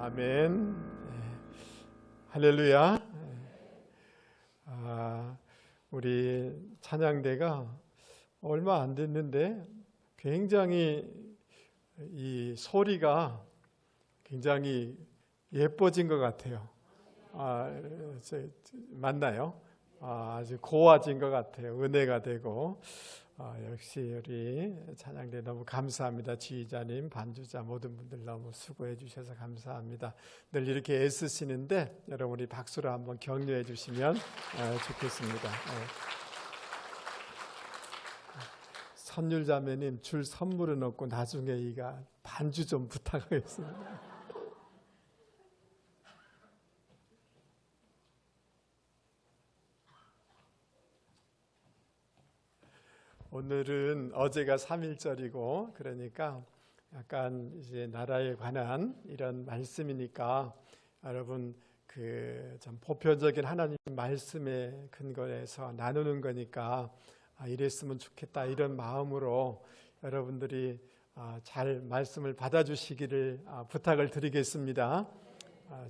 아멘. 할렐루야. 우리 찬양대가 얼마 안 됐는데 굉장히 이 소리가 굉장히 예뻐진 것 같아요. 맞나요? 아주 고와진 것 같아요. 은혜가 되고. 역시 우리 찬양대 너무 감사합니다. 지휘자님, 반주자 모든 분들 너무 수고해 주셔서 감사합니다. 늘 이렇게 애쓰시는데 여러분이 박수로 한번 격려해 주시면 좋겠습니다. 선율자매님, 줄 선물은 없고 나중에 이가 반주 좀 부탁하겠습니다. 오늘은 어제가 3.1절이고 그러니까 약간 이제 나라에 관한 이런 말씀이니까 여러분 좀 보편적인 하나님 말씀에 근거해서 나누는 거니까 이랬으면 좋겠다 이런 마음으로 여러분들이 잘 말씀을 받아주시기를 부탁을 드리겠습니다.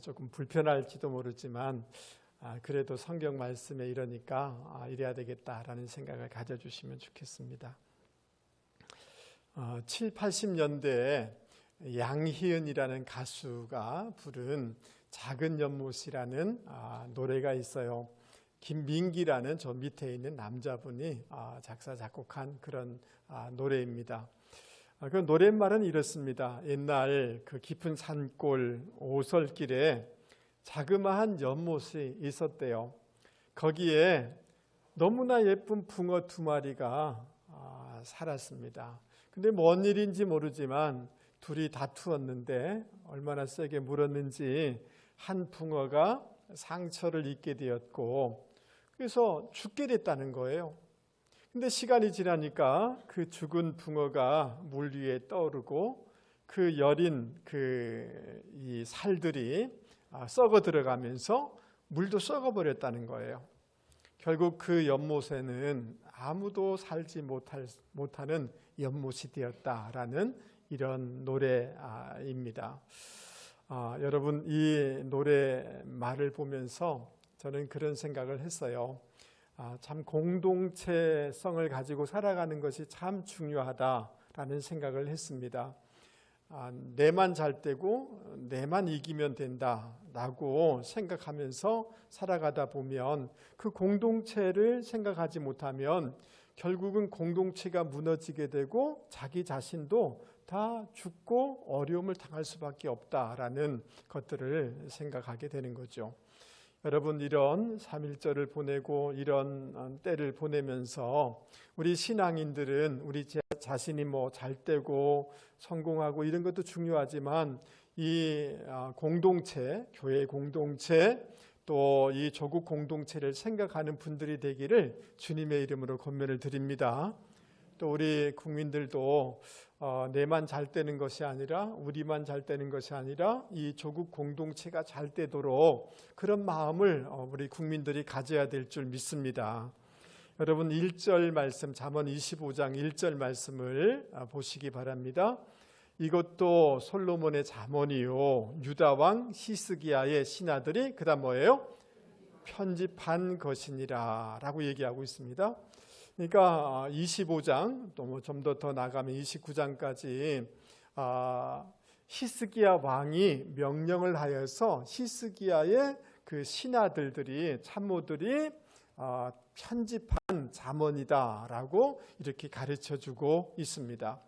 조금 불편할지도 모르지만 그래도 성경 말씀에 이러니까 이래야 되겠다라는 생각을 가져주시면 좋겠습니다. 7, 80년대에 양희은이라는 가수가 부른 작은 연못이라는 노래가 있어요. 김민기라는 저 밑에 있는 남자분이 작사 작곡한 그런 노래입니다. 그 노랫말은 이렇습니다. 옛날 그 깊은 산골 오솔길에 자그마한 연못이 있었대요. 거기에 너무나 예쁜 붕어 2마리가 살았습니다. 근데 뭔 일인지 모르지만 둘이 다투었는데 얼마나 세게 물었는지 한 붕어가 상처를 입게 되었고 그래서 죽게 됐다는 거예요. 근데 시간이 지나니까 그 죽은 붕어가 물 위에 떠오르고 그 여린 이 살들이 썩어 들어가면서 물도 썩어버렸다는 거예요. 결국 그 연못에는 아무도 살지 못하는 연못이 되었다라는 이런 노래입니다. 여러분 이 노래 말을 보면서 저는 그런 생각을 했어요. 참 공동체성을 가지고 살아가는 것이 참 중요하다라는 생각을 했습니다. 내만 잘 되고 내만 이기면 된다라고 생각하면서 살아가다 보면 그 공동체를 생각하지 못하면 결국은 공동체가 무너지게 되고 자기 자신도 다 죽고 어려움을 당할 수밖에 없다라는 것들을 생각하게 되는 거죠. 여러분 이런 3.1절을 보내고 이런 때를 보내면서 우리 신앙인들은 우리 자신이 잘 되고 성공하고 이런 것도 중요하지만 이 공동체, 교회 공동체 또 이 조국 공동체를 생각하는 분들이 되기를 주님의 이름으로 권면을 드립니다. 또 우리 국민들도 내만 잘 되는 것이 아니라 우리만 잘 되는 것이 아니라 이 조국 공동체가 잘 되도록 그런 마음을 우리 국민들이 가져야 될 줄 믿습니다. 여러분 1절 말씀 잠언 25장 1절 말씀을 보시기 바랍니다. 이것도 솔로몬의 잠언이요 유다 왕 히스기야의 신하들이 그다음 뭐예요? 편집한 것이니라 라고 얘기하고 있습니다. 그러니까 25장 또 좀 더 나가면 29장까지 히스기야 왕이 명령을 하여서 히스기야의 그 신하들이 참모들이 편집한 잠언이다라고 이렇게 가르쳐주고 있습니다.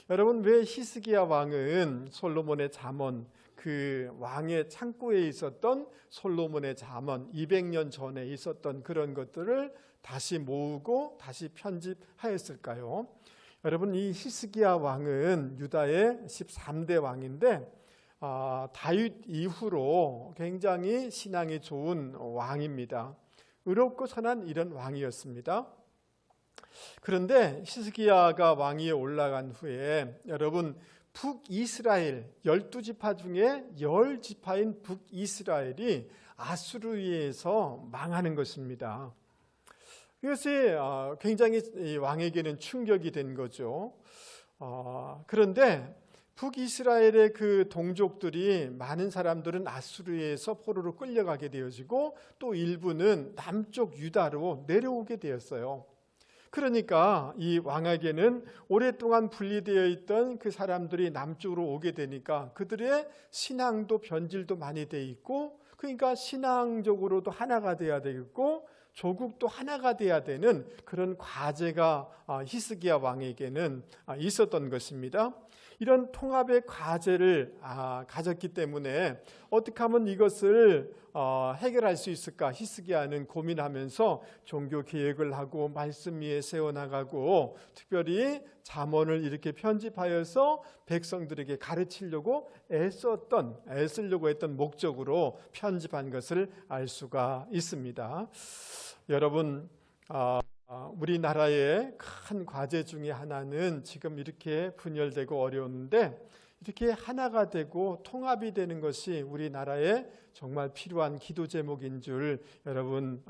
여러분 왜 히스기야 왕은 솔로몬의 잠언 그 왕의 창고에 있었던 솔로몬의 잠언 200년 전에 있었던 그런 것들을 다시 모으고 다시 편집하였을까요? 여러분 이 히스기야 왕은 유다의 13대 왕인데 다윗 이후로 굉장히 신앙이 좋은 왕입니다. 의롭고 선한 이런 왕이었습니다. 그런데 히스기야가 왕위에 올라간 후에 여러분 북이스라엘 12지파 중에 10지파인 북이스라엘이 아수르에서 망하는 것입니다. 이것이 굉장히 왕에게는 충격이 된 거죠. 그런데 북이스라엘의 그 동족들이 많은 사람들은 아수르에서 포로로 끌려가게 되어지고 또 일부는 남쪽 유다로 내려오게 되었어요. 그러니까 이 왕에게는 오랫동안 분리되어 있던 그 사람들이 남쪽으로 오게 되니까 그들의 신앙도 변질도 많이 돼 있고, 그러니까 신앙적으로도 하나가 돼야 되겠고 조국도 하나가 돼야 되는 그런 과제가 히스기야 왕에게는 있었던 것입니다. 이런 통합의 과제를 가졌기 때문에 어떻게 하면 이것을 해결할 수 있을까 히스기야는 고민하면서 종교 계획을 하고 말씀 위에 세워나가고 특별히 잠언을 이렇게 편집하여서 백성들에게 가르치려고 애쓰려고 했던 목적으로 편집한 것을 알 수가 있습니다. 여러분, 우리나라의 큰 과제 중에 하나는 지금 이렇게 분열되고 어려운데 이렇게 하나가 되고 통합이 되는 것이 우리나라에 정말 필요한 기도 제목인 줄 여러분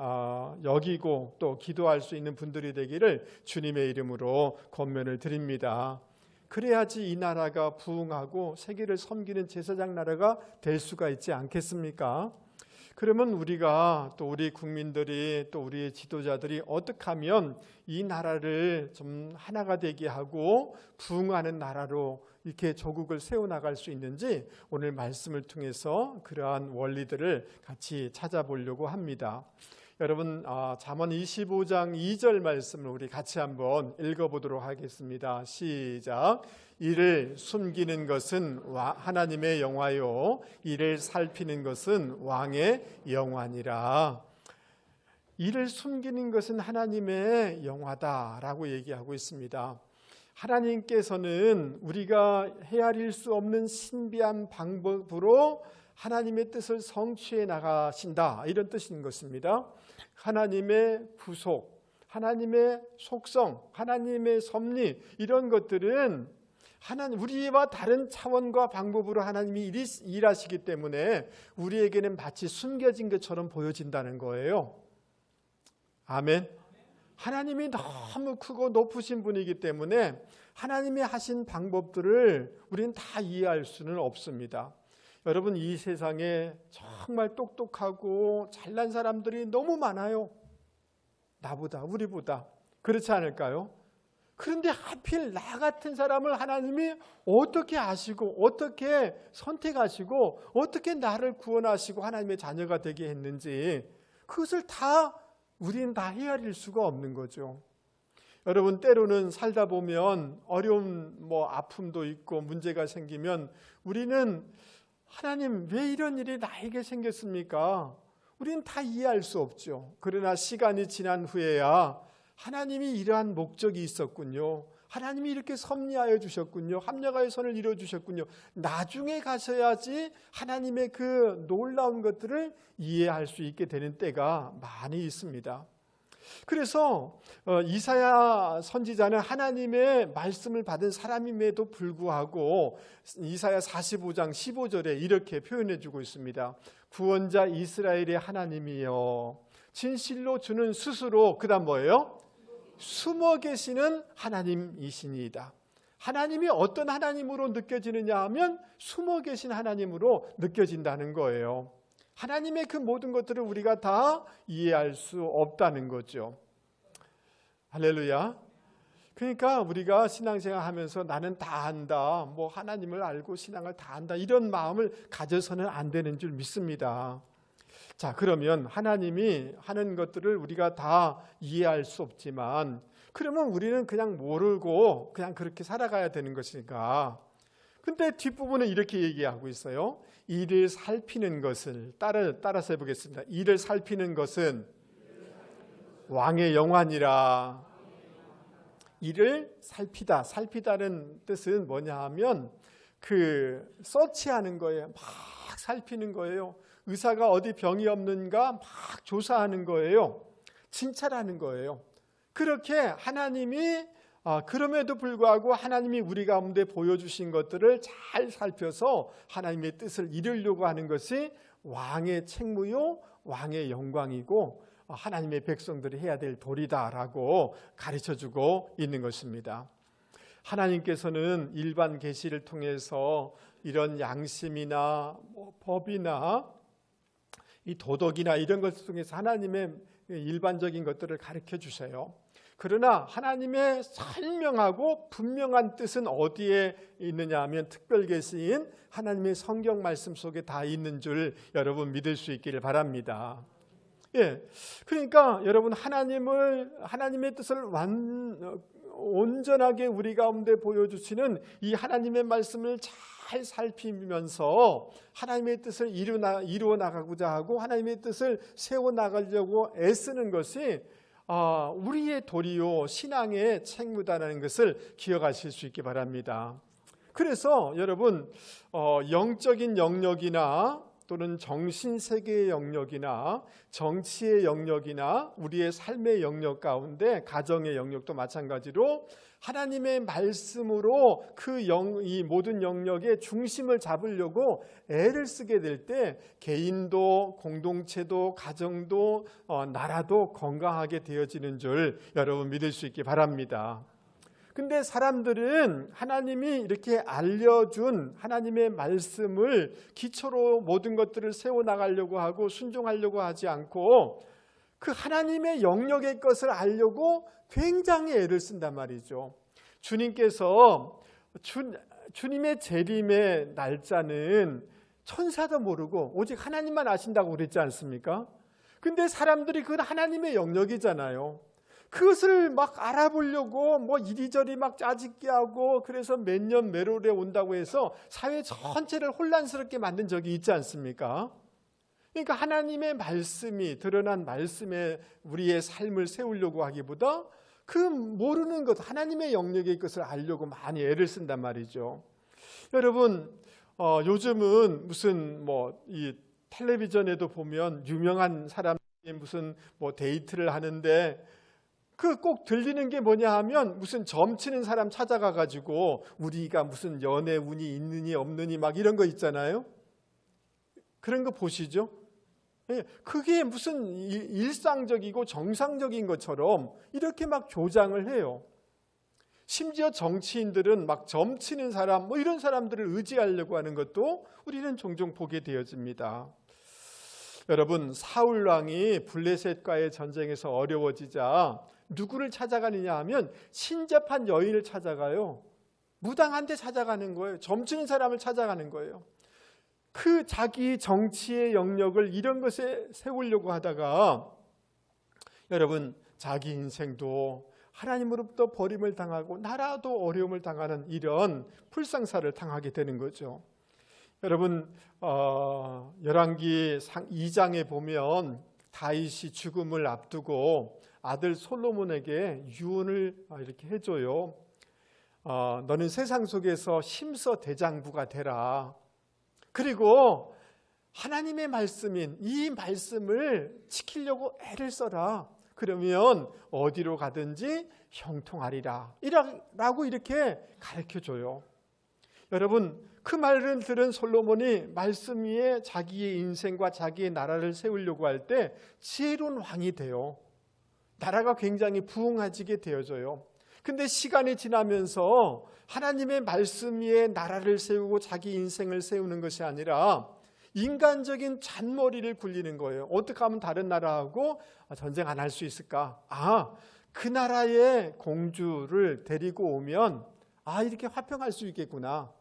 여기고 또 기도할 수 있는 분들이 되기를 주님의 이름으로 권면을 드립니다. 그래야지 이 나라가 부흥하고 세계를 섬기는 제사장 나라가 될 수가 있지 않겠습니까? 그러면 우리가 또 우리 국민들이 또 우리의 지도자들이 어떻게 하면 이 나라를 좀 하나가 되게 하고 부흥하는 나라로 이렇게 조국을 세워나갈 수 있는지 오늘 말씀을 통해서 그러한 원리들을 같이 찾아보려고 합니다. 여러분, 잠언 25장 2절 말씀을 우리 같이 한번 읽어보도록 하겠습니다. 시작. 이를 숨기는 것은 하나님의 영화요 이를 살피는 것은 왕의 영화니라. 이를 숨기는 것은 하나님의 영화다라고 얘기하고 있습니다. 하나님께서는 우리가 헤아릴 수 없는 신비한 방법으로 하나님의 뜻을 성취해 나가신다, 이런 뜻인 것입니다. 하나님의 구속, 하나님의 속성, 하나님의 섭리, 이런 것들은 우리와 다른 차원과 방법으로 하나님이 일하시기 때문에 우리에게는 마치 숨겨진 것처럼 보여진다는 거예요. 아멘. 하나님이 너무 크고 높으신 분이기 때문에 하나님이 하신 방법들을 우리는 다 이해할 수는 없습니다. 여러분, 이 세상에 정말 똑똑하고 잘난 사람들이 너무 많아요. 나보다, 우리보다. 그렇지 않을까요? 그런데 하필 나 같은 사람을 하나님이 어떻게 아시고 어떻게 선택하시고 어떻게 나를 구원하시고 하나님의 자녀가 되게 했는지 그것을 우리는 다 헤아릴 수가 없는 거죠. 여러분, 때로는 살다 보면 어려운 아픔도 있고 문제가 생기면 우리는 하나님, 왜 이런 일이 나에게 생겼습니까? 우리는 다 이해할 수 없죠. 그러나 시간이 지난 후에야 하나님이 이러한 목적이 있었군요. 하나님이 이렇게 섭리하여 주셨군요. 합력하여 선을 이루어 주셨군요. 나중에 가셔야지 하나님의 그 놀라운 것들을 이해할 수 있게 되는 때가 많이 있습니다. 그래서 이사야 선지자는 하나님의 말씀을 받은 사람임에도 불구하고 이사야 45장 15절에 이렇게 표현해 주고 있습니다. 구원자 이스라엘의 하나님이여 진실로 주는 스스로, 그 다음 뭐예요? 숨어 계시는 하나님이시니이다. 하나님이 어떤 하나님으로 느껴지느냐 하면 숨어 계신 하나님으로 느껴진다는 거예요. 하나님의 그 모든 것들을 우리가 다 이해할 수 없다는 거죠. 할렐루야. 그러니까 우리가 신앙생활 하면서 나는 다 안다, 하나님을 알고 신앙을 다 안다, 이런 마음을 가져서는 안 되는 줄 믿습니다. 자, 그러면 하나님이 하는 것들을 우리가 다 이해할 수 없지만 그러면 우리는 그냥 모르고 그냥 그렇게 살아가야 되는 것이니까. 근데 뒷부분은 이렇게 얘기하고 있어요. 이를 살피는 것을 따라서 해보겠습니다. 이를 살피는 것은 왕의 영화니라. 이를 살피다. 살피다는 뜻은 뭐냐 하면 서치하는 거예요. 막 살피는 거예요. 의사가 어디 병이 없는가 막 조사하는 거예요. 진찰하는 거예요. 그렇게 하나님이 그럼에도 불구하고 하나님이 우리 가운데 보여주신 것들을 잘 살펴서 하나님의 뜻을 이루려고 하는 것이 왕의 책무요 왕의 영광이고 하나님의 백성들이 해야 될 도리다라고 가르쳐주고 있는 것입니다. 하나님께서는 일반 계시를 통해서 이런 양심이나 법이나 이 도덕이나 이런 것을 통해서 하나님의 일반적인 것들을 가르쳐 주세요. 그러나 하나님의 설명하고 분명한 뜻은 어디에 있느냐 하면 특별 계시인 하나님의 성경 말씀 속에 다 있는 줄 여러분 믿을 수 있기를 바랍니다. 그러니까 여러분 하나님의 뜻을 온전하게 우리 가운데 보여주시는 이 하나님의 말씀을 잘 살피면서 하나님의 뜻을 이루어 나가고자 하고 하나님의 뜻을 세워 나가려고 애쓰는 것이 우리의 도리요 신앙의 책무다라는 것을 기억하실 수 있기 바랍니다. 그래서 여러분 영적인 영역이나 또는 정신세계의 영역이나 정치의 영역이나 우리의 삶의 영역 가운데 가정의 영역도 마찬가지로 하나님의 말씀으로 이 모든 영역의 중심을 잡으려고 애를 쓰게 될 때 개인도 공동체도 가정도 나라도 건강하게 되어지는 줄 여러분 믿을 수 있기 바랍니다. 근데 사람들은 하나님이 이렇게 알려준 하나님의 말씀을 기초로 모든 것들을 세워나가려고 하고 순종하려고 하지 않고 그 하나님의 영역의 것을 알려고 굉장히 애를 쓴단 말이죠. 주님께서 주님의 재림의 날짜는 천사도 모르고 오직 하나님만 아신다고 그랬지 않습니까? 근데 사람들이 그건 하나님의 영역이잖아요. 그것을 막 알아보려고 이리저리 막 짜집기 하고 그래서 몇 년 몇 월에 온다고 해서 사회 전체를 혼란스럽게 만든 적이 있지 않습니까? 그러니까 하나님의 말씀이 드러난 말씀에 우리의 삶을 세우려고 하기보다 그 모르는 것 하나님의 영역의 것을 알려고 많이 애를 쓴단 말이죠. 여러분 요즘은 무슨 이 텔레비전에도 보면 유명한 사람이 무슨 데이트를 하는데 그 꼭 들리는 게 뭐냐 하면 무슨 점치는 사람 찾아가 가지고 우리가 무슨 연애 운이 있느니 없느니 막 이런 거 있잖아요. 그런 거 보시죠? 그게 무슨 일상적이고 정상적인 것처럼 이렇게 막 조장을 해요. 심지어 정치인들은 막 점치는 사람 이런 사람들을 의지하려고 하는 것도 우리는 종종 보게 되어집니다. 여러분 사울 왕이 블레셋과의 전쟁에서 어려워지자 누구를 찾아가느냐 하면 신접한 여인을 찾아가요. 무당한테 찾아가는 거예요. 점치는 사람을 찾아가는 거예요. 그 자기 정치의 영역을 이런 것에 세우려고 하다가 여러분 자기 인생도 하나님으로부터 버림을 당하고 나라도 어려움을 당하는 이런 불상사를 당하게 되는 거죠. 여러분 열왕기 2장에 보면 다윗이 죽음을 앞두고 아들 솔로몬에게 유언을 이렇게 해줘요. 너는 세상 속에서 심서 대장부가 되라. 그리고 하나님의 말씀인 이 말씀을 지키려고 애를 써라. 그러면 어디로 가든지 형통하리라. 라고 이렇게 가르쳐줘요. 여러분 그 말을 들은 솔로몬이 말씀 위에 자기의 인생과 자기의 나라를 세우려고 할 때 지혜로운 왕이 돼요. 나라가 굉장히 부흥해지게 되어져요. 근데 시간이 지나면서 하나님의 말씀 위에 나라를 세우고 자기 인생을 세우는 것이 아니라 인간적인 잔머리를 굴리는 거예요. 어떻게 하면 다른 나라하고 전쟁 안 할 수 있을까? 그 나라의 공주를 데리고 오면 이렇게 화평할 수 있겠구나.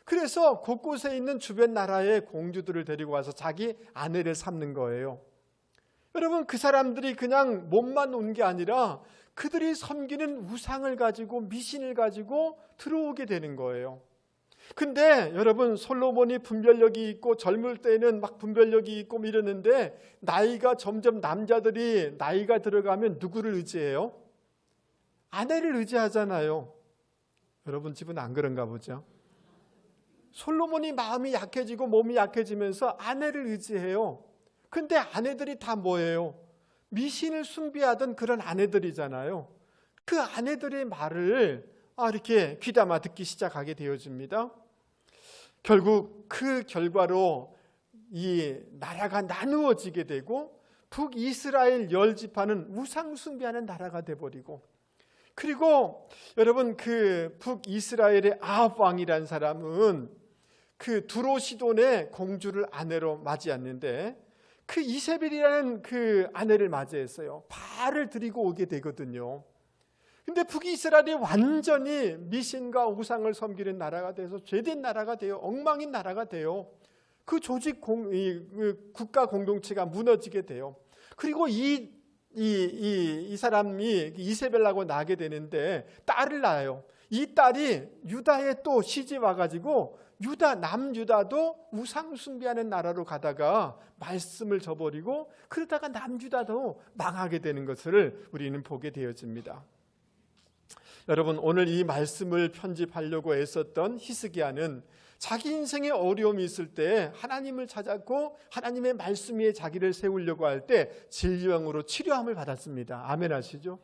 그래서 곳곳에 있는 주변 나라의 공주들을 데리고 와서 자기 아내를 삼는 거예요. 여러분 그 사람들이 그냥 몸만 온 게 아니라 그들이 섬기는 우상을 가지고 미신을 가지고 들어오게 되는 거예요. 근데 여러분 솔로몬이 분별력이 있고 젊을 때는 막 분별력이 있고 이러는데 나이가 점점 남자들이 나이가 들어가면 누구를 의지해요? 아내를 의지하잖아요. 여러분 집은 안 그런가 보죠? 솔로몬이 마음이 약해지고 몸이 약해지면서 아내를 의지해요. 근데 아내들이 다 뭐예요? 미신을 숭배하던 그런 아내들이잖아요. 그 아내들의 말을 이렇게 귀담아 듣기 시작하게 되어집니다. 결국 그 결과로 이 나라가 나누어지게 되고 북이스라엘 10지파는 우상 숭배하는 나라가 돼버리고 그리고 여러분 그 북이스라엘의 아합 왕이라는 사람은 그 두로시돈의 공주를 아내로 맞이했는데 그 이세벨이라는 그 아내를 맞이했어요. 발을 들이고 오게 되거든요. 근데 북이스라엘이 완전히 미신과 우상을 섬기는 나라가 돼서 죄된 나라가 돼요. 엉망인 나라가 돼요. 그 조직 국가 공동체가 무너지게 돼요. 그리고 이 사람이 이세벨하고 나게 되는데 딸을 낳아요. 이 딸이 유다에 또 시집 와가지고 남유다도 우상 숭배하는 나라로 가다가 말씀을 저버리고 그러다가 남유다도 망하게 되는 것을 우리는 보게 되어집니다. 여러분, 오늘 이 말씀을 편집하려고 애썼던 히스기야는 자기 인생에 어려움이 있을 때 하나님을 찾았고 하나님의 말씀 위에 자기를 세우려고 할 때 질병으로 치료함을 받았습니다. 아멘 하시죠?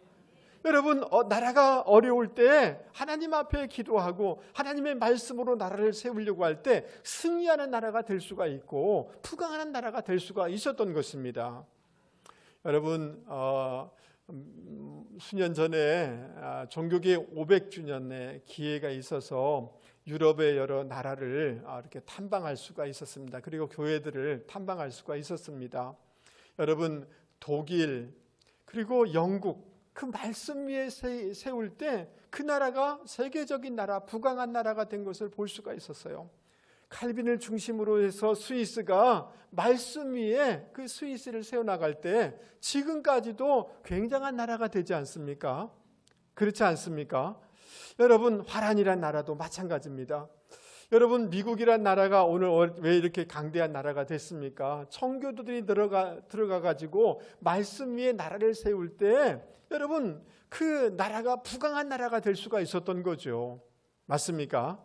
여러분, 나라가 어려울 때 하나님 앞에 기도하고 하나님의 말씀으로 나라를 세우려고 할 때 승리하는 나라가 될 수가 있고 부강하는 나라가 될 수가 있었던 것입니다. 여러분, 수년 전에 종교개혁 500주년의 기회가 있어서 유럽의 여러 나라를 이렇게 탐방할 수가 있었습니다. 그리고 교회들을 탐방할 수가 있었습니다. 여러분, 독일 그리고 영국 그 말씀 위에 세울 때 그 나라가 세계적인 나라, 부강한 나라가 된 것을 볼 수가 있었어요. 칼빈을 중심으로 해서 스위스가 말씀 위에 그 스위스를 세워나갈 때 지금까지도 굉장한 나라가 되지 않습니까? 그렇지 않습니까? 여러분, 화란이란 나라도 마찬가지입니다. 여러분, 미국이란 나라가 오늘 왜 이렇게 강대한 나라가 됐습니까? 청교도들이 들어가 가지고 말씀 위에 나라를 세울 때 여러분 그 나라가 부강한 나라가 될 수가 있었던 거죠. 맞습니까?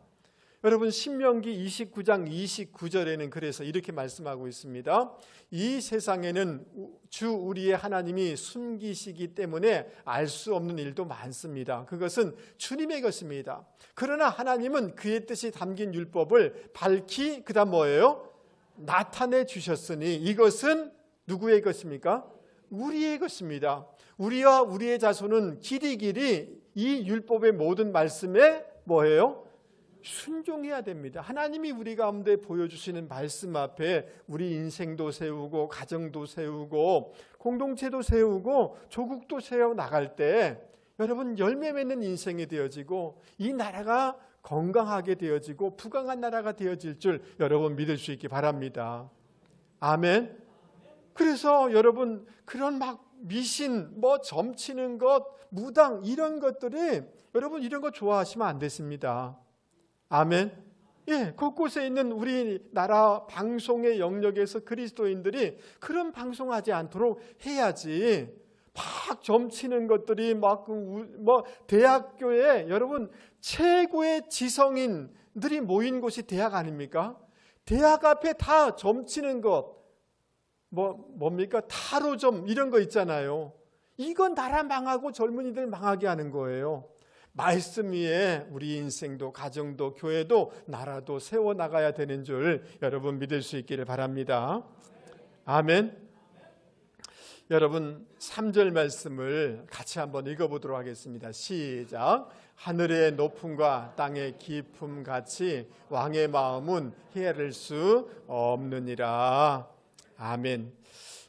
여러분, 신명기 29장 29절에는 그래서 이렇게 말씀하고 있습니다. 이 세상에는 주 우리의 하나님이 숨기시기 때문에 알 수 없는 일도 많습니다. 그것은 주님의 것입니다. 그러나 하나님은 그의 뜻이 담긴 율법을 밝히 그다음 뭐예요? 나타내 주셨으니 이것은 누구의 것입니까? 우리의 것입니다. 우리와 우리의 자손은 길이 이 율법의 모든 말씀에 뭐예요? 순종해야 됩니다. 하나님이 우리 가운데 보여주시는 말씀 앞에 우리 인생도 세우고 가정도 세우고 공동체도 세우고 조국도 세워 나갈 때 여러분 열매 맺는 인생이 되어지고 이 나라가 건강하게 되어지고 부강한 나라가 되어질 줄 여러분 믿을 수 있기 바랍니다. 아멘. 그래서 여러분 그런 막 미신, 점치는 것, 무당 이런 것들이 여러분 이런 거 좋아하시면 안 되십니다. 아멘. 예, 곳곳에 있는 우리나라 방송의 영역에서 그리스도인들이 그런 방송하지 않도록 해야지. 막 점치는 것들이 대학교에 여러분 최고의 지성인들이 모인 곳이 대학 아닙니까? 대학 앞에 다 점치는 것, 뭡니까? 타로점 이런 거 있잖아요. 이건 나라 망하고 젊은이들 망하게 하는 거예요. 말씀 위에 우리 인생도 가정도 교회도 나라도 세워나가야 되는 줄 여러분 믿을 수 있기를 바랍니다. 아멘. 여러분 3절 말씀을 같이 한번 읽어보도록 하겠습니다. 시작. 하늘의 높음과 땅의 깊음 같이 왕의 마음은 헤아릴 수 없느니라. 아멘.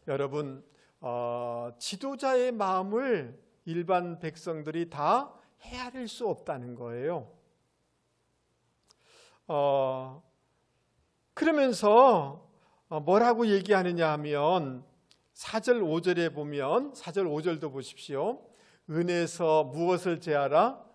여러분 지도자의 마음을 일반 백성들이 다 헤아릴 수 없다는 거예요. 그러면서 뭐라고 얘기하느냐 하면 4절 5절에 보면 4절 5절도 보십시오. 은에서 무엇을 제하라?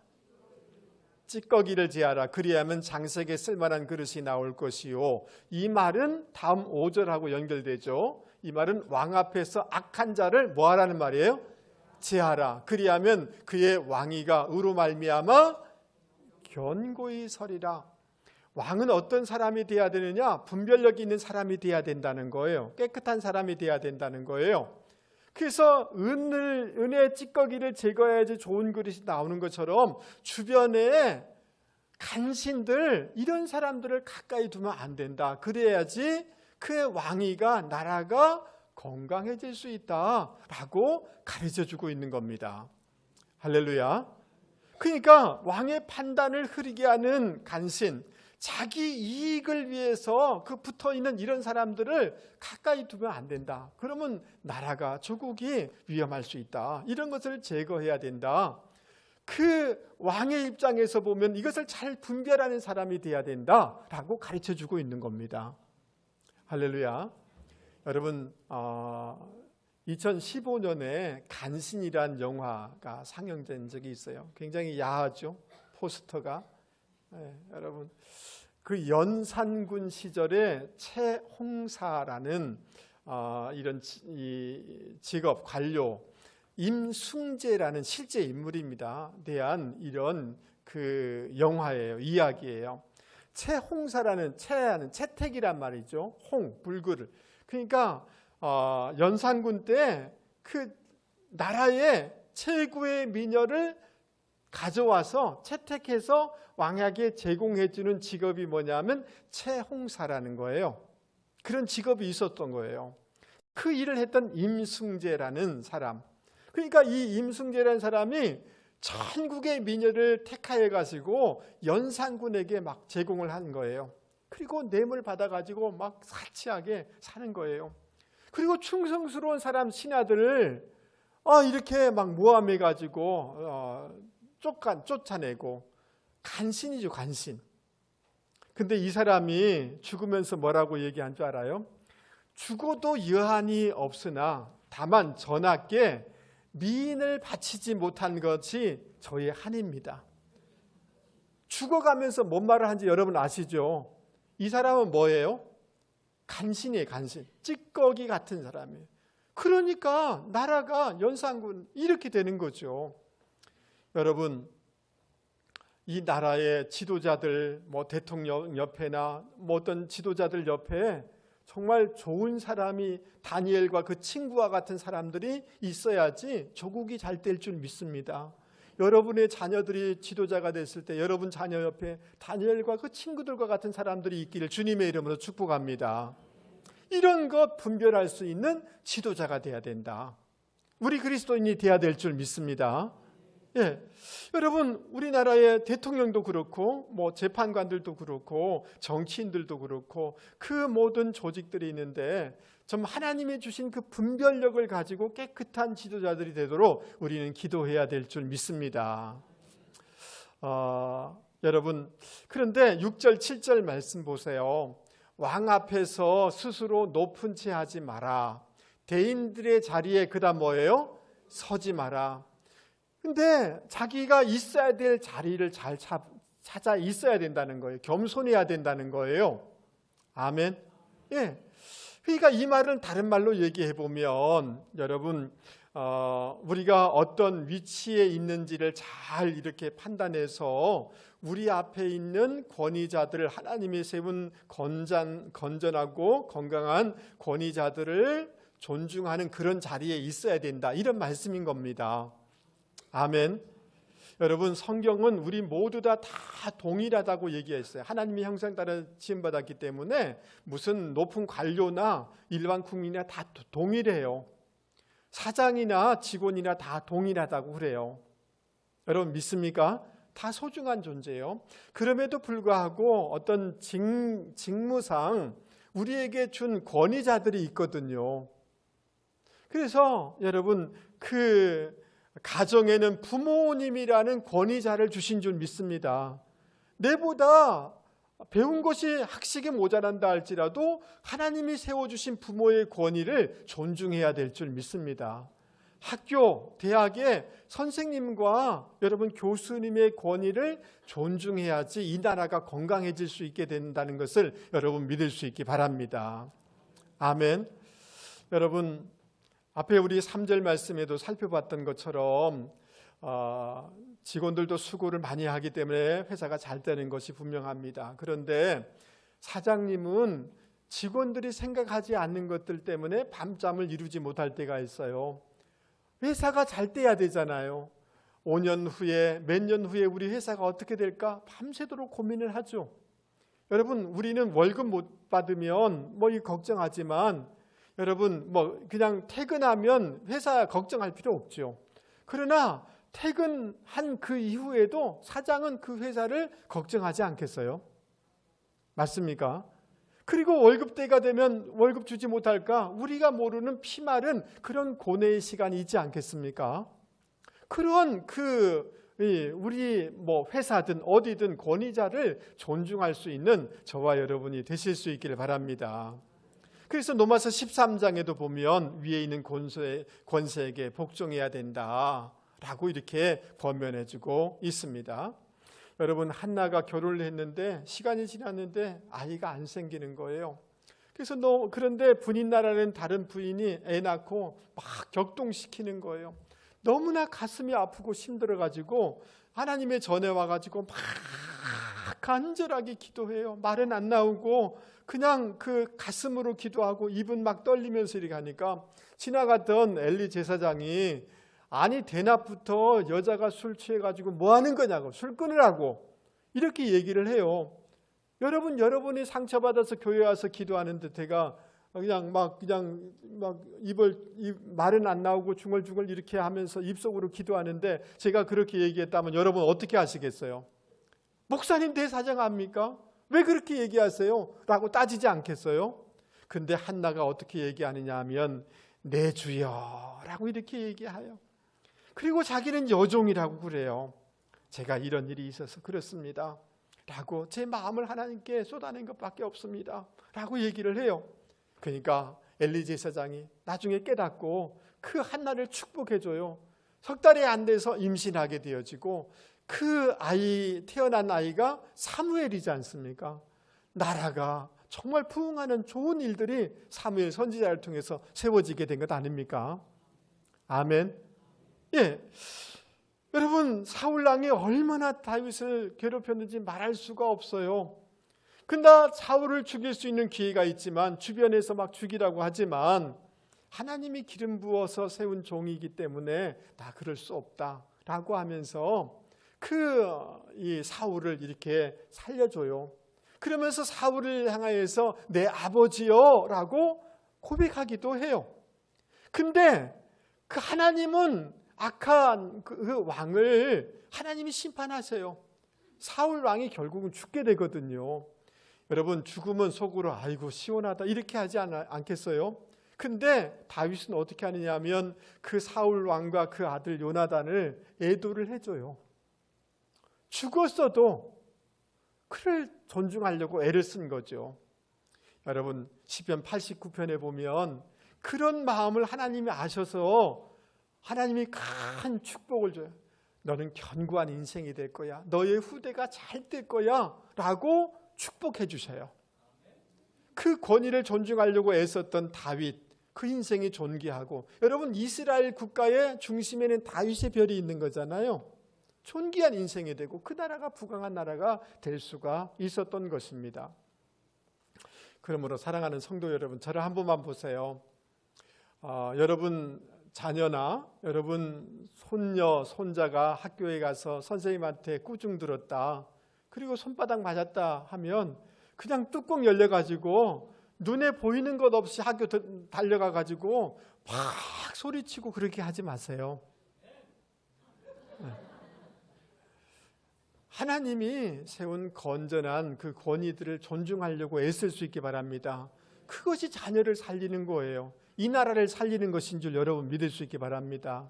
찌꺼기를 제하라. 그리하면 장색에 쓸만한 그릇이 나올 것이요. 이 말은 다음 5절하고 연결되죠. 이 말은 왕 앞에서 악한 자를 뭐하라는 말이에요? 제하라. 그리하면 그의 왕위가 의로 말미암아 견고히 서리라. 왕은 어떤 사람이 돼야 되느냐? 분별력 있는 사람이 돼야 된다는 거예요. 깨끗한 사람이 돼야 된다는 거예요. 그래서 은의 찌꺼기를 제거해야지 좋은 그릇이 나오는 것처럼 주변에 간신들 이런 사람들을 가까이 두면 안 된다. 그래야지 그의 왕위가 나라가 건강해질 수 있다라고 가르쳐주고 있는 겁니다. 할렐루야. 그러니까 왕의 판단을 흐리게 하는 간신, 자기 이익을 위해서 그 붙어있는 이런 사람들을 가까이 두면 안 된다. 그러면 나라가, 조국이 위험할 수 있다. 이런 것을 제거해야 된다. 그 왕의 입장에서 보면 이것을 잘 분별하는 사람이 돼야 된다라고 가르쳐주고 있는 겁니다. 할렐루야. 여러분, 2015년에 간신이란 영화가 상영된 적이 있어요. 굉장히 야하죠, 포스터가. 여러분, 그 연산군 시절에 최홍사라는 이런 직업 관료 임승재라는 실제 인물입니다. 대한 이런 그 영화예요, 이야기예요. 최홍사라는 채하는 채택이란 말이죠. 홍 불굴을. 그러니까 연산군 때 그 나라의 최고의 미녀를 가져와서 채택해서 왕에게 제공해주는 직업이 뭐냐면 채홍사라는 거예요. 그런 직업이 있었던 거예요. 그 일을 했던 임승재라는 사람. 그러니까 이 임승재라는 사람이 전국의 미녀를 택하여 가지고 연산군에게 막 제공을 한 거예요. 그리고 뇌물 받아가지고 막 사치하게 사는 거예요. 그리고 충성스러운 사람 신하들을 이렇게 막 모함해가지고 쫓아내고, 간신이죠, 간신. 근데 이 사람이 죽으면서 뭐라고 얘기한 줄 알아요? 죽어도 여한이 없으나 다만 전하께 미인을 바치지 못한 것이 저의 한입니다. 죽어가면서 뭔 말을 한지 여러분 아시죠? 이 사람은 뭐예요? 간신이에요, 간신. 찌꺼기 같은 사람이에요. 그러니까 나라가 연산군 이렇게 되는 거죠. 여러분, 이 나라의 지도자들, 대통령 옆에나 어떤 지도자들 옆에 정말 좋은 사람이, 다니엘과 그 친구와 같은 사람들이 있어야지 조국이 잘 될 줄 믿습니다. 여러분의 자녀들이 지도자가 됐을 때 여러분 자녀 옆에 다니엘과 그 친구들과 같은 사람들이 있기를 주님의 이름으로 축복합니다. 이런 것 분별할 수 있는 지도자가 돼야 된다. 우리 그리스도인이 돼야 될 줄 믿습니다. 여러분, 우리나라의 대통령도 그렇고 재판관들도 그렇고 정치인들도 그렇고 그 모든 조직들이 있는데 좀 하나님이 주신 그 분별력을 가지고 깨끗한 지도자들이 되도록 우리는 기도해야 될 줄 믿습니다. 여러분, 그런데 6절 7절 말씀 보세요. 왕 앞에서 스스로 높은 채 하지 마라. 대인들의 자리에 그다음 뭐예요? 서지 마라. 근데 자기가 있어야 될 자리를 잘 찾아 있어야 된다는 거예요. 겸손해야 된다는 거예요. 아멘. 그러니까 이 말은 다른 말로 얘기해 보면, 여러분, 우리가 어떤 위치에 있는지를 잘 이렇게 판단해서 우리 앞에 있는 권위자들을, 하나님이 세운 건전하고 건강한 권위자들을 존중하는 그런 자리에 있어야 된다, 이런 말씀인 겁니다. 아멘. 여러분, 성경은 우리 모두 다 동일하다고 얘기했어요. 하나님의 형상 따라 지음받았기 때문에 무슨 높은 관료나 일반 국민이나 다 동일해요. 사장이나 직원이나 다 동일하다고 그래요. 여러분 믿습니까? 다 소중한 존재예요. 그럼에도 불구하고 어떤 직무상 우리에게 준 권위자들이 있거든요. 그래서 여러분, 그 가정에는 부모님이라는 권위자를 주신 줄 믿습니다. 내보다 배운 것이 학식이 모자란다 할지라도 하나님이 세워주신 부모의 권위를 존중해야 될 줄 믿습니다. 학교, 대학의 선생님과 여러분 교수님의 권위를 존중해야지 이 나라가 건강해질 수 있게 된다는 것을 여러분 믿을 수 있기 바랍니다. 아멘. 여러분, 앞에 우리 3절 말씀에도 살펴봤던 것처럼 직원들도 수고를 많이 하기 때문에 회사가 잘 되는 것이 분명합니다. 그런데 사장님은 직원들이 생각하지 않는 것들 때문에 밤잠을 이루지 못할 때가 있어요. 회사가 잘 돼야 되잖아요. 5년 후에, 몇 년 후에 우리 회사가 어떻게 될까? 밤새도록 고민을 하죠. 여러분, 우리는 월급 못 받으면 걱정하지만 여러분, 그냥 퇴근하면 회사 걱정할 필요 없죠. 그러나 퇴근한 그 이후에도 사장은 그 회사를 걱정하지 않겠어요? 맞습니까? 그리고 월급 때가 되면 월급 주지 못할까? 우리가 모르는 피마른 그런 고뇌의 시간이 있지 않겠습니까? 그런 우리 회사든 어디든 권위자를 존중할 수 있는 저와 여러분이 되실 수 있기를 바랍니다. 그래서 로마서 13장에도 보면 위에 있는 권세에게 복종해야 된다라고 이렇게 권면해주고 있습니다. 여러분, 한나가 결혼을 했는데 시간이 지났는데 아이가 안 생기는 거예요. 그래서 그런데 분인 나라는 다른 부인이 애 낳고 막 격동시키는 거예요. 너무나 가슴이 아프고 힘들어가지고 하나님의 전에 와가지고 막 간절하게 기도해요. 말은 안 나오고 그냥 그 가슴으로 기도하고 입은 막 떨리면서 이렇게 하니까 지나갔던 엘리 제사장이 아니 대낮부터 여자가 술 취해가지고 뭐 하는 거냐고, 술 끊으라고 이렇게 얘기를 해요. 여러분이 상처받아서 교회 와서 기도하는데 제가 그냥 말은 안 나오고 중얼중얼 이렇게 하면서 입속으로 기도하는데 제가 그렇게 얘기했다면 여러분 어떻게 하시겠어요? 목사님 대사장 압니까? 왜 그렇게 얘기하세요? 라고 따지지 않겠어요? 근데 한나가 어떻게 얘기하느냐 하면 내 주여 라고 이렇게 얘기해요. 그리고 자기는 여종이라고 그래요. 제가 이런 일이 있어서 그렇습니다 라고 제 마음을 하나님께 쏟아낸 것밖에 없습니다 라고 얘기를 해요. 그러니까 엘리 제사장이 나중에 깨닫고 그 한나를 축복해줘요. 석 달이 안 돼서 임신하게 되어지고 그 태어난 아이가 사무엘이지 않습니까? 나라가 정말 부흥하는 좋은 일들이 사무엘 선지자를 통해서 세워지게 된 것 아닙니까? 아멘. 예, 여러분 사울왕이 얼마나 다윗을 괴롭혔는지 말할 수가 없어요. 근데 사울을 죽일 수 있는 기회가 있지만 주변에서 막 죽이라고 하지만 하나님이 기름 부어서 세운 종이기 때문에 나 그럴 수 없다라고 하면서 이 사울을 이렇게 살려줘요. 그러면서 사울을 향하여서 내 아버지요라고 고백하기도 해요. 근데 그 하나님은 악한 그 왕을 하나님이 심판하세요. 사울 왕이 결국은 죽게 되거든요. 여러분 죽으면 속으로 아이고 시원하다 이렇게 하지 않겠어요? 근데 다윗은 어떻게 하느냐 하면 그 사울 왕과 그 아들 요나단을 애도를 해줘요. 죽었어도 그를 존중하려고 애를 쓴 거죠. 여러분 시편 89편에 보면 그런 마음을 하나님이 아셔서 하나님이 큰 축복을 줘요. 너는 견고한 인생이 될 거야. 너의 후대가 잘 될 거야 라고 축복해 주셔요. 그 권위를 존중하려고 애썼던 다윗, 그 인생이 존귀하고, 여러분 이스라엘 국가의 중심에는 다윗의 별이 있는 거잖아요. 존귀한 인생이 되고 그 나라가 부강한 나라가 될 수가 있었던 것입니다. 그러므로 사랑하는 성도 여러분, 저를 한 번만 보세요. 여러분 자녀나 여러분 손녀, 손자가 학교에 가서 선생님한테 꾸중 들었다, 그리고 손바닥 맞았다 하면 그냥 뚜껑 열려가지고 눈에 보이는 것 없이 학교 달려가가지고 막 소리치고 그렇게 하지 마세요. 하나님이 세운 건전한 그 권위들을 존중하려고 애쓸 수 있게 바랍니다. 그것이 자녀를 살리는 거예요. 이 나라를 살리는 것인 줄 여러분 믿을 수 있게 바랍니다.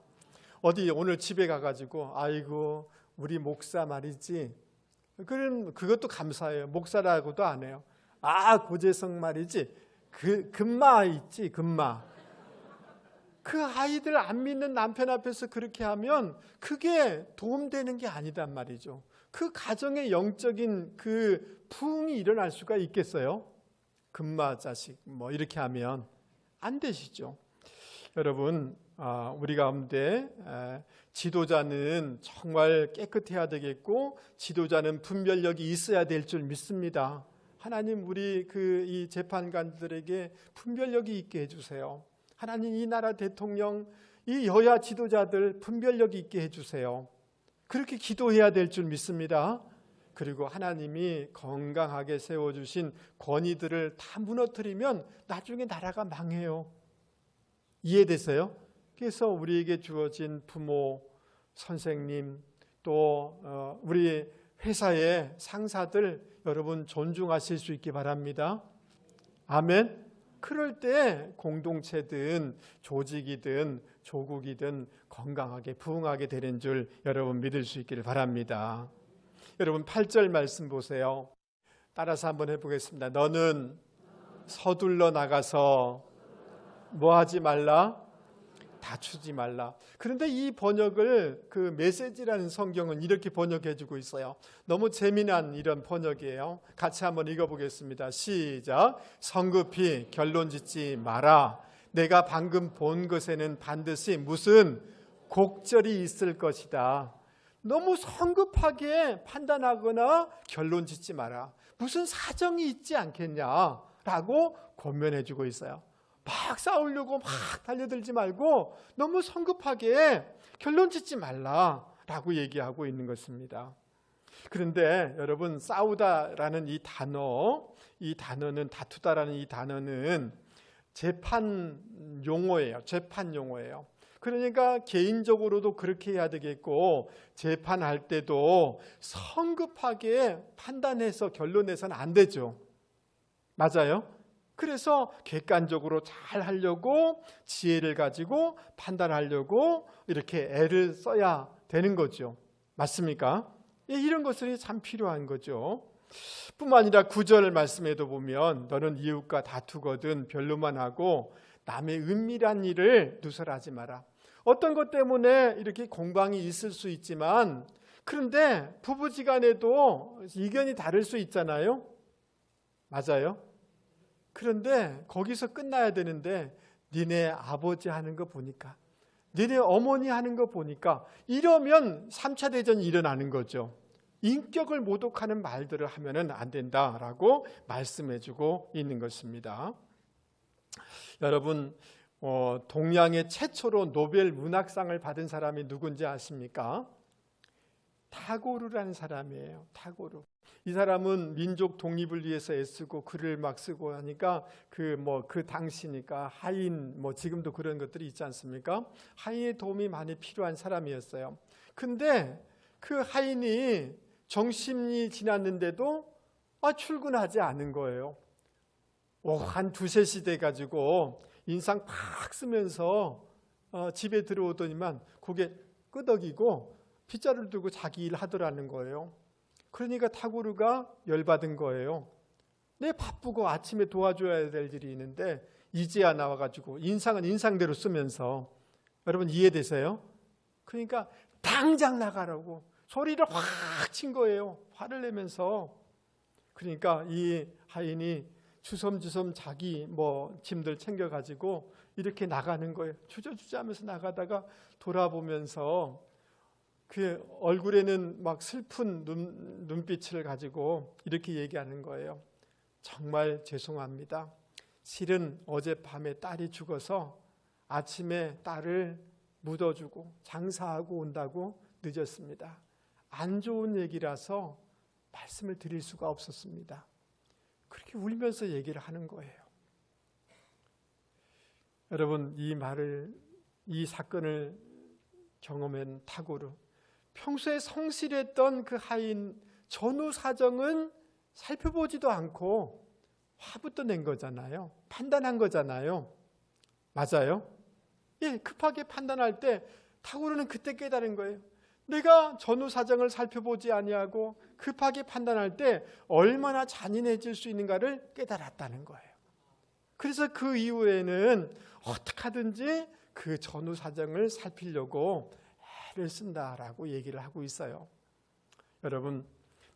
어디 오늘 집에 가가지고 아이고 우리 목사 말이지, 그것도 감사해요. 목사라고도 안 해요. 고재성 말이지, 금마 있지, 금마. 그 아이들 안 믿는 남편 앞에서 그렇게 하면 그게 도움되는 게 아니단 말이죠. 그 가정의 영적인 그 부흥이 일어날 수가 있겠어요? 금마 자식 이렇게 하면 안 되시죠. 여러분 우리 가운데 지도자는 정말 깨끗해야 되겠고 지도자는 분별력이 있어야 될 줄 믿습니다. 하나님 우리 이 재판관들에게 분별력이 있게 해주세요. 하나님 이 나라 대통령, 이 여야 지도자들 분별력이 있게 해주세요. 그렇게 기도해야 될 줄 믿습니다. 그리고 하나님이 건강하게 세워주신 권위들을 다 무너뜨리면 나중에 나라가 망해요. 이해되세요? 그래서 우리에게 주어진 부모, 선생님, 또 우리 회사의 상사들 여러분 존중하실 수 있기 바랍니다. 아멘. 그럴 때 공동체든 조직이든 조국이든 건강하게 부흥하게 되는 줄 여러분 믿을 수 있기를 바랍니다. 여러분 8절 말씀 보세요. 따라서 한번 해보겠습니다. 너는 서둘러 나가서 뭐 하지 말라? 다투지 말라. 그런데 이 번역을 그 메시지라는 성경은 이렇게 번역해 주고 있어요. 너무 재미난 이런 번역이에요. 같이 한번 읽어보겠습니다. 시작. 성급히 결론 짓지 마라. 내가 방금 본 것에는 반드시 무슨 곡절이 있을 것이다. 너무 성급하게 판단하거나 결론 짓지 마라. 무슨 사정이 있지 않겠냐라고 권면해 주고 있어요. 막 싸우려고 막 달려들지 말고 너무 성급하게 결론 짓지 말라라고 얘기하고 있는 것입니다. 그런데 여러분 싸우다라는 이 단어는 다투다라는 이 단어는 재판 용어예요. 재판 용어예요. 그러니까 개인적으로도 그렇게 해야 되겠고 재판할 때도 성급하게 판단해서 결론내서는 안 되죠. 맞아요? 그래서 객관적으로 잘 하려고 지혜를 가지고 판단하려고 이렇게 애를 써야 되는 거죠. 맞습니까? 이런 것들이 참 필요한 거죠. 뿐만 아니라 9절 말씀에도 보면 너는 이웃과 다투거든 별로만 하고 남의 은밀한 일을 누설하지 마라. 어떤 것 때문에 이렇게 공방이 있을 수 있지만 그런데 부부지간에도 의견이 다를 수 있잖아요. 맞아요? 그런데 거기서 끝나야 되는데 니네 아버지 하는 거 보니까 니네 어머니 하는 거 보니까 이러면 3차 대전이 일어나는 거죠. 인격을 모독하는 말들을 하면은 안 된다라고 말씀해주고 있는 것입니다. 여러분 동양의 최초로 노벨 문학상을 받은 사람이 누군지 아십니까? 타고르라는 사람이에요. 타고르. 이 사람은 민족 독립을 위해서 애쓰고 글을 막 쓰고 하니까 그 당시니까 하인 지금도 그런 것들이 있지 않습니까? 하인의 도움이 많이 필요한 사람이었어요. 근데 그 하인이 정신이 지났는데도 출근하지 않은 거예요. 한 2-3시 돼 가지고 인상 팍 쓰면서 집에 들어오더니만 고개 끄덕이고 빗자루를 들고 자기 일 하더라는 거예요. 그러니까 타고르가 열받은 거예요. 내 바쁘고 아침에 도와줘야 될 일이 있는데 이제야 나와가지고 인상은 인상대로 쓰면서 여러분 이해되세요? 그러니까 당장 나가라고 소리를 확 친 거예요. 화를 내면서. 그러니까 이 하인이 주섬주섬 자기 짐들 챙겨가지고 이렇게 나가는 거예요. 주저주저 하면서 나가다가 돌아보면서 그 얼굴에는 막 슬픈 눈빛을 가지고 이렇게 얘기하는 거예요. 정말 죄송합니다. 실은 어젯밤에 딸이 죽어서 아침에 딸을 묻어주고 장사하고 온다고 늦었습니다. 안 좋은 얘기라서 말씀을 드릴 수가 없었습니다. 그렇게 울면서 얘기를 하는 거예요. 여러분 이 사건을 경험한 타고르, 평소에 성실했던 그 하인 전후 사정은 살펴보지도 않고 화부터 낸 거잖아요. 판단한 거잖아요. 맞아요? 급하게 판단할 때 타고르는 그때 깨달은 거예요. 내가 전후 사정을 살펴보지 아니하고 급하게 판단할 때 얼마나 잔인해질 수 있는가를 깨달았다는 거예요. 그래서 그 이후에는 어떻게 하든지 그 전후 사정을 살피려고 애를 쓴다라고 얘기를 하고 있어요. 여러분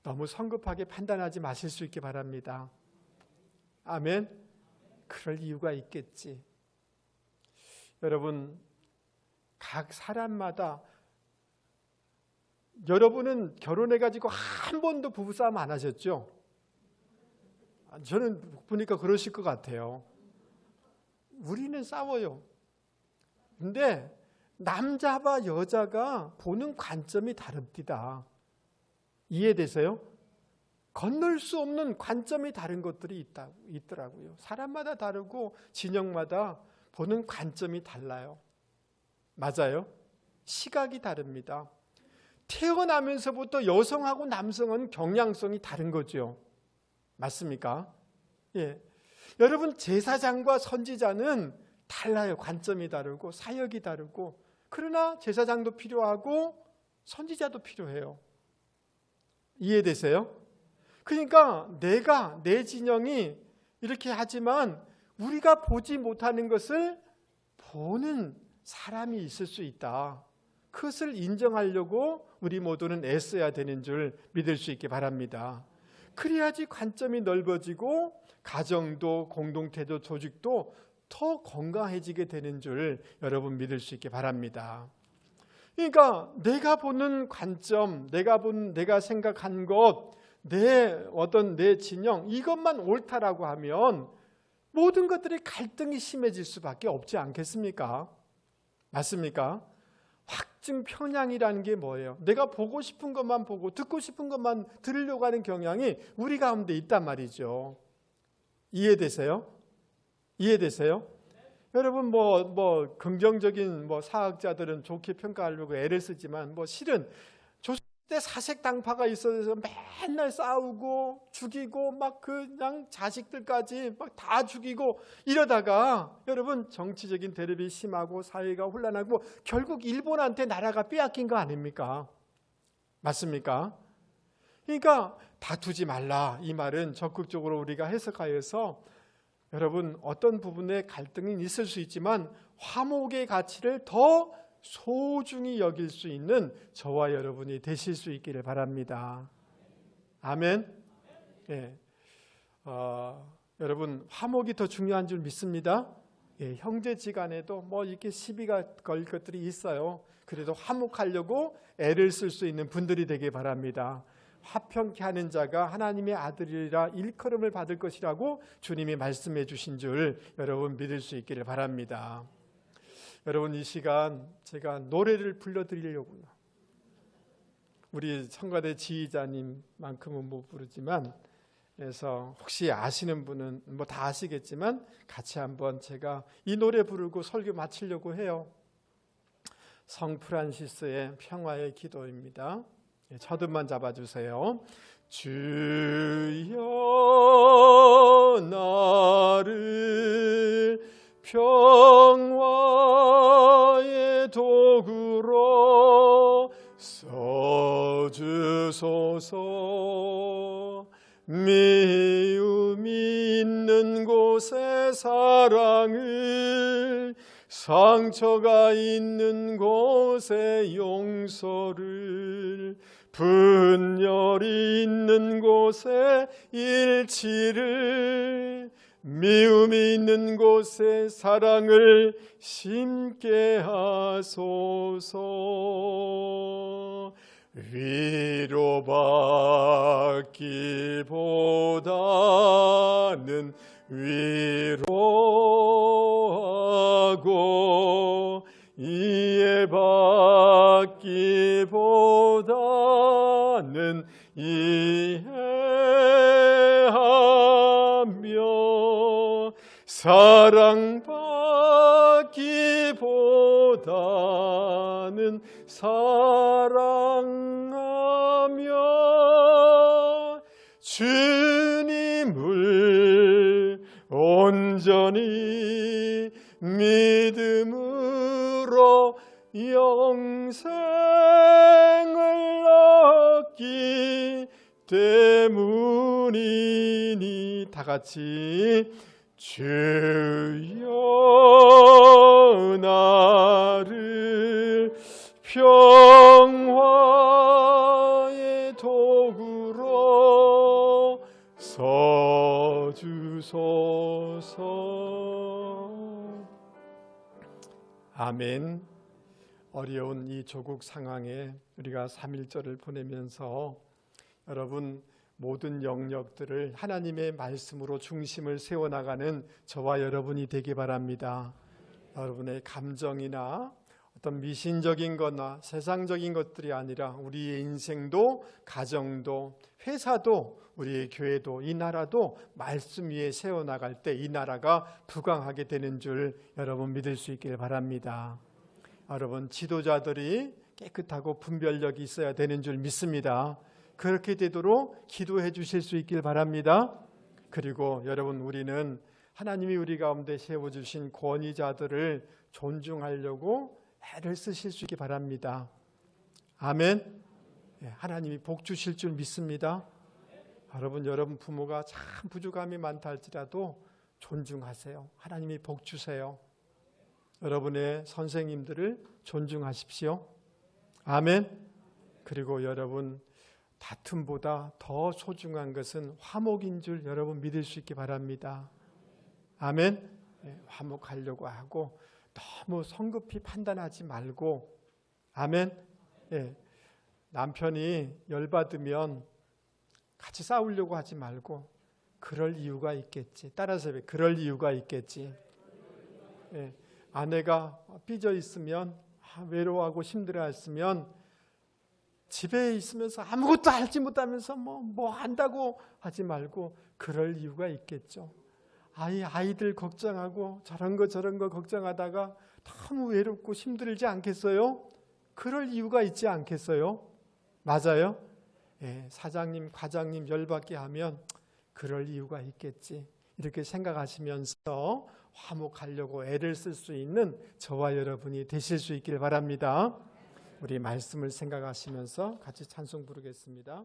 너무 성급하게 판단하지 마실 수 있게 바랍니다. 아멘. 그럴 이유가 있겠지. 여러분 각 사람마다 여러분은 결혼해가지고 한 번도 부부싸움 안 하셨죠? 저는 보니까 그러실 것 같아요. 우리는 싸워요. 근데 남자와 여자가 보는 관점이 다릅니다. 이해되세요? 건널 수 없는 관점이 다른 것들이 있더라고요. 사람마다 다르고 진영마다 보는 관점이 달라요. 맞아요? 시각이 다릅니다. 태어나면서부터 여성하고 남성은 경향성이 다른 거죠. 맞습니까? 예. 여러분, 제사장과 선지자는 달라요. 관점이 다르고 사역이 다르고. 그러나 제사장도 필요하고 선지자도 필요해요. 이해되세요? 그러니까 내 진영이 이렇게 하지만 우리가 보지 못하는 것을 보는 사람이 있을 수 있다. 그것을 인정하려고 우리 모두는 애써야 되는 줄 믿을 수 있게 바랍니다. 그래야지 관점이 넓어지고 가정도 공동체도 조직도 더 건강해지게 되는 줄 여러분 믿을 수 있게 바랍니다. 그러니까 내가 보는 관점, 내가 생각한 것, 내 진영, 이것만 옳다라고 하면 모든 것들이 갈등이 심해질 수밖에 없지 않겠습니까? 맞습니까? 확증 편향이라는 게 뭐예요? 내가 보고 싶은 것만 보고 듣고 싶은 것만 들으려고 하는 경향이 우리 가운데 있단 말이죠. 이해되세요? 여러분 긍정적인 사학자들은 좋게 평가하려고 애를 쓰지만 실은 조선때 사색당파가 있어서 맨날 싸우고 죽이고 그냥 자식들까지 다 죽이고 이러다가 여러분 정치적인 대립이 심하고 사회가 혼란하고 결국 일본한테 나라가 빼앗긴 거 아닙니까? 맞습니까? 그러니까 다투지 말라, 이 말은 적극적으로 우리가 해석하여서 여러분 어떤 부분에 갈등이 있을 수 있지만 화목의 가치를 더 소중히 여길 수 있는 저와 여러분이 되실 수 있기를 바랍니다. 아멘. 예. 여러분 화목이 더 중요한 줄 믿습니다. 예, 형제지간에도 이렇게 시비가 걸 것들이 있어요. 그래도 화목하려고 애를 쓸 수 있는 분들이 되길 바랍니다. 화평케 하는 자가 하나님의 아들이라 일컬음을 받을 것이라고 주님이 말씀해 주신 줄 여러분 믿을 수 있기를 바랍니다. 여러분 이 시간 제가 노래를 불러드리려고요. 우리 성가대 지휘자님만큼은 못 부르지만 그래서 혹시 아시는 분은 다 아시겠지만 같이 한번 제가 이 노래 부르고 설교 마치려고 해요. 성 프란시스의 평화의 기도입니다. 첫음만 잡아주세요. 주여 나를 평화의 도구로 써주소서. 미움 있는 곳에 사랑을, 상처가 있는 곳에 용서를, 분열이 있는 곳에 일치를, 미움이 있는 곳에 사랑을 심게 하소서. 위로받기보다는 위로하고, 이해받기보다는 이해하며, 사랑받기보다는 사랑하며, 주님을 온전히 믿음으로 영생을 얻기 때문이니. 다 같이 주여 나를 평화의 도구로 써주소서. 아멘. 어려운 이 조국 상황에 우리가 3.1절을 보내면서 여러분 모든 영역들을 하나님의 말씀으로 중심을 세워나가는 저와 여러분이 되기 바랍니다. 여러분의 감정이나 어떤 미신적인 거나 세상적인 것들이 아니라 우리의 인생도, 가정도, 회사도, 우리의 교회도, 이 나라도 말씀 위에 세워나갈 때 이 나라가 부강하게 되는 줄 여러분 믿을 수 있길 바랍니다. 여러분, 지도자들이 깨끗하고 분별력이 있어야 되는 줄 믿습니다. 그렇게 되도록 기도해 주실 수 있길 바랍니다. 그리고 여러분, 우리는 하나님이 우리 가운데 세워주신 권위자들을 존중하려고 애를 쓰실 수 있기 바랍니다. 아멘. 하나님이 복 주실 줄 믿습니다. 여러분 부모가 참 부족함이 많다 할지라도 존중하세요. 하나님이 복 주세요. 여러분의 선생님들을 존중하십시오. 아멘. 그리고 여러분, 다툼보다 더 소중한 것은 화목인 줄 여러분 믿을 수 있기 바랍니다. 아멘. 화목하려고 하고 너무 성급히 판단하지 말고, 아멘. 남편이 열받으면 같이 싸우려고 하지 말고 그럴 이유가 있겠지. 따라서 그럴 이유가 있겠지. 아내가 삐져 있으면, 외로워하고 힘들어했으면 집에 있으면서 아무것도 알지 못하면서 뭐 한다고 하지 말고 그럴 이유가 있겠죠. 아이들 걱정하고 저런 거 걱정하다가 너무 외롭고 힘들지 않겠어요? 그럴 이유가 있지 않겠어요? 맞아요? 사장님, 과장님 열받게 하면 그럴 이유가 있겠지. 이렇게 생각하시면서 화목하려고 애를 쓸 수 있는 저와 여러분이 되실 수 있길 바랍니다. 우리 말씀을 생각하시면서 같이 찬송 부르겠습니다.